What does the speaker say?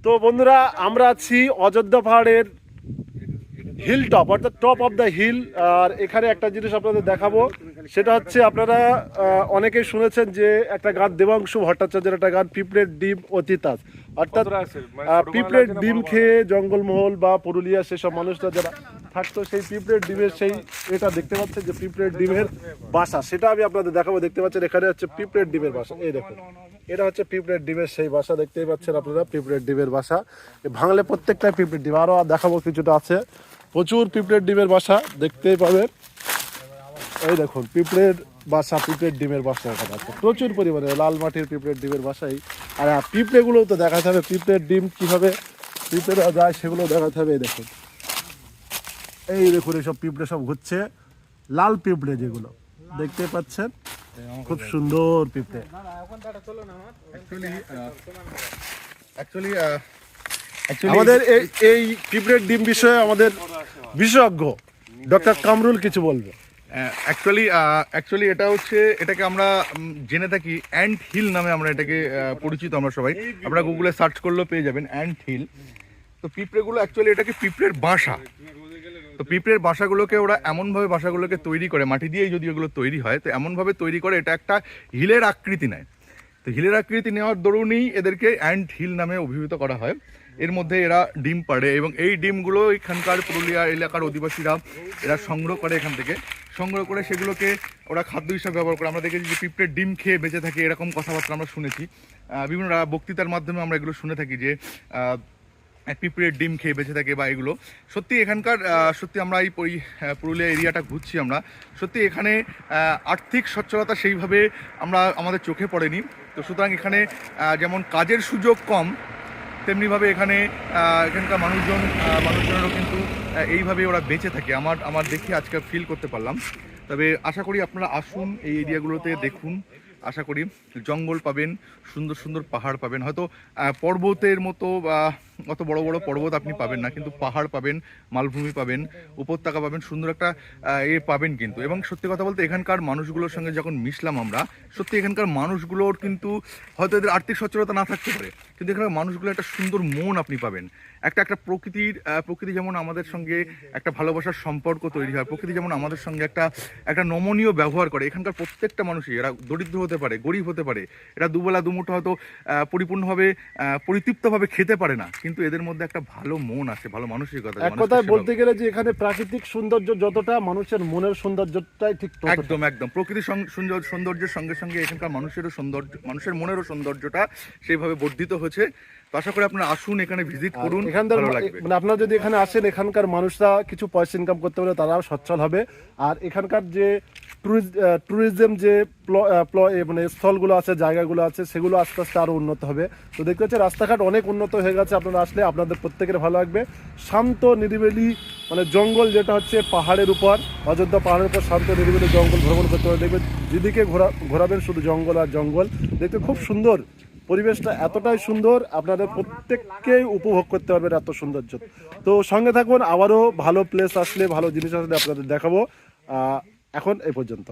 তো বন্ধুরা, আমরা আছি অযোধ্যা পাহাড়ের হিল টপ, অর্থাৎ টপ অফ দ্য হিল। আর এখানে একটা জিনিস আপনাদের দেখাবো, সেটা হচ্ছে আপনারা অনেকেই শুনেছেন যে একটা গান, দেবাংশু ভট্টাচার্যের একটা গান, পিঁপড়ের ডিম অতিতাস, অর্থাৎ পিঁপড়ের ডিম খেয়ে জঙ্গলমহল বা পুরুলিয়া সেসব মানুষরা যারা থাকতো, সেই পিঁপড়ের ডিমের সেই এটা দেখতে পাচ্ছেন যে পিঁপড়ের ডিমের বাসা, সেটা আমি আপনাদের দেখাবো। দেখতে পাচ্ছেন এখানে হচ্ছে পিঁপড়ের ডিমের বাসা, এই দেখুন, এটা হচ্ছে পিঁপড়ের ডিমের সেই বাসা, দেখতেই পাচ্ছেন আপনারা পিঁপড়ের ডিমের বাসা। ভাঙলে প্রত্যেকটাই পিঁপড়ের ডিম, আরও দেখাবো কিছুটা আছে, প্রচুর পিঁপড়ের ডিমের বাসা দেখতেই পাবেন। এই দেখুন পিঁপড়ের বাসা, পিঁপড়ের ডিমের বাসা এখানে আছে প্রচুর পরিমাণে, লাল মাটির পিঁপড়ের ডিমের বাসাই। আর পিঁপড়েগুলোও তো দেখাতে হবে, পিঁপড়ের ডিম কীভাবে পিঁপড়েরা যায় সেগুলো দেখাতে হবে। এই দেখুন, এই দেখুন এইসব পিঁপড়ে সব ঘুরছে, লাল পিঁপড়ে যেগুলো দেখতে পাচ্ছেন, খুব সুন্দর পিঁপড়ে। আমাদের এই পিঁপড়ের ডিম বিষয়ে আমাদের বিশেষজ্ঞ ডক্টর কামরুল কিছু বলবে। অ্যাকচুয়ালি এটাকে আমরা জেনে থাকি অ্যান্ট হিল নামে, আমরা এটাকে পরিচিত আমরা সবাই। আপনারা গুগলে সার্চ করলেও পেয়ে যাবেন অ্যান্ট হিল। তো পিঁপড়েগুলো অ্যাকচুয়ালি এটাকে পিঁপড়ের বাসা। তো পিঁপড়ের বাসাগুলোকে ওরা এমনভাবে বাসাগুলোকে তৈরি করে, মাটি দিয়েই যদি এগুলো তৈরি হয়, তো এমনভাবে তৈরি করে এটা একটা হিলের আকৃতি নেয়। তো হিলের আকৃতি নেওয়ার দরুনই এদেরকে অ্যান্ট হিল নামে অভিহিত করা হয়। এর মধ্যে এরা ডিম পাড়ে এবং এই ডিমগুলো এখানকার পুরুলিয়া এলাকার অধিবাসীরা এরা সংগ্রহ করে, এখান থেকে সংগ্রহ করে সেগুলোকে ওরা খাদ্য হিসাবে ব্যবহার করে। আমরা দেখেছি যে পিঁপড়ের ডিম খেয়ে বেঁচে থাকে, এরকম কথাবার্তা আমরা শুনেছি বিভিন্ন বক্তৃতার মাধ্যমে, আমরা এগুলো শুনে থাকি যে পিঁপড়ের ডিম খেয়ে বেঁচে থাকে বা এগুলো সত্যি এখানকার। সত্যি আমরা এই পুরুলিয়া এরিয়াটা ঘুরছি, আমরা সত্যি এখানে আর্থিক সচ্ছলতা সেইভাবে আমাদের চোখে পড়েনি। তো সুতরাং এখানে যেমন কাজের সুযোগ কম, তেমনিভাবে এখানকার মানুষজনেরও কিন্তু এইভাবে ওরা বেঁচে থাকে, আমার দেখে আজকে ফিল করতে পারলাম। তবে আশা করি আপনারা আসুন, এই এরিয়াগুলোতে দেখুন। আশা করি জঙ্গল পাবেন, সুন্দর সুন্দর পাহাড় পাবেন, হয়তো পর্বতের মতো বা অত বড় বড় পর্বত আপনি পাবেন না, কিন্তু পাহাড় পাবেন, মালভূমি পাবেন, উপত্যকা পাবেন, সুন্দর একটা পাবেন কিন্তু। এবং সত্যি কথা বলতে এখানকার মানুষগুলোর সঙ্গে যখন মিশলাম আমরা, সত্যি এখানকার মানুষগুলোর কিন্তু হয়তো এদের আর্থিক সচ্ছলতা না থাকতে পারে, কিন্তু এখানকার মানুষগুলো একটা সুন্দর মন আপনি পাবেন। একটা প্রকৃতি যেমন আমাদের সঙ্গে একটা ভালোবাসার সম্পর্ক তৈরি হয়, প্রকৃতি যেমন আমাদের সঙ্গে একটা নমনীয় ব্যবহার করে। এখানকার প্রত্যেকটা মানুষই, এরা দরিদ্র হতে পারে, গরিব হতে পারে, এরা দুবেলা দুমুঠো হয়তো পরিপূর্ণভাবে পরিতৃপ্তভাবে খেতে পারে না, কিন্তু এদের মধ্যে একটা ভালো মন আছে, ভালো মানসিকতা। এক কথায় বলতে গেলে যে এখানে প্রাকৃতিক সৌন্দর্য যতটা, মানুষের মনের সৌন্দর্যটাই ঠিক একদম। প্রকৃতির সৌন্দর্যের সঙ্গে সঙ্গে এখানকার মানুষের মনেরও সৌন্দর্যটা সেইভাবে বর্ধিত হয়েছে। তো আশা করি আপনারা আসুন, এখানে ভিজিট করুন, ভালো লাগবে। মানে আপনারা যদি এখানে আসেন, এখানকার মানুষরা কিছু পয়সা ইনকাম করতে পারে, তারাও সচ্ছল হবে। আর এখানকার যে ট্যুরিজম যে মানে স্থলগুলো আছে, জায়গাগুলো আছে, সেগুলো আস্তে আস্তে আরও উন্নত হবে। তো দেখতে হচ্ছে রাস্তাঘাট অনেক উন্নত হয়ে গেছে, আপনারা আসলে আপনাদের প্রত্যেকের ভালো লাগবে। শান্ত নিরিবিলি, মানে জঙ্গল, যেটা হচ্ছে পাহাড়ের উপর, অযোধ্যা পাহাড়ের উপর শান্ত নিরিবিলি জঙ্গল ভ্রমণ করতে হবে। দেখবেন যেদিকে ঘোরাবেন শুধু জঙ্গল আর জঙ্গল, দেখতে খুব সুন্দর। পরিবেশটা এতটাই সুন্দর, আপনাদের প্রত্যেককেই উপভোগ করতে পারবেন এত সৌন্দর্য। তো সঙ্গে থাকুন, আবারও ভালো প্লেস আসলে, ভালো জিনিস আসলে আপনাদের দেখাবো। এখন এই পর্যন্ত।